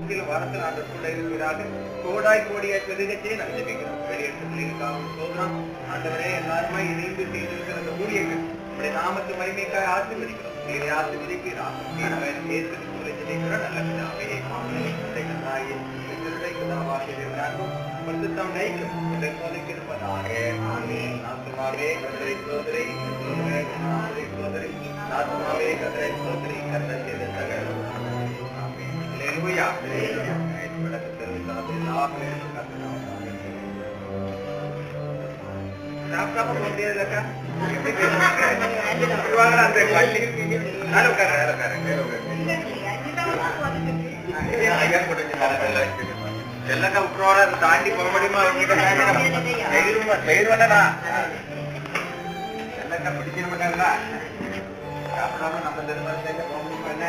சுற்றிலும் வரத்தில் அந்த கூட இருக்கிறாங்க. கோடாய் கோடியாய் பெருகச்சே நாங்கள் ஜெபிக்கிறோம். வெளியேற்றத்திற்காக சோதனம் ஆண்டவரே எல்லாருமே இணைந்து செய்திருக்கிற அந்த ஊழியர்கள் நம்முடைய நாமத்து மகிமைக்காய் ஆசீர்வதிக்கிறோம். நீரை ஆசீர்வதிக்கிறார். நல்ல பிதாவே பரிசுத்தம் நைக்கும் இருப்பதாக. ஆத்துமாவே கர்த்தரை ஸ்தோத்திரி, சோதரி ஆத்மாவே கர்த்தரை ஸ்தோத்திரி, கர்த்தர் செய்த சகல அல்லேலூயா. சாப்பிடாம போட்டியதுலக்கா அந்த பள்ளி எல்லக்கா விட்டுருவாடா தாண்டி போக முடியுமா? பயிர் வேணா எல்லக்கா பிடிச்சிட மாட்டாங்களா? சாப்பிடாம நம்ம திரும்ப போக முடியுமா? என்ன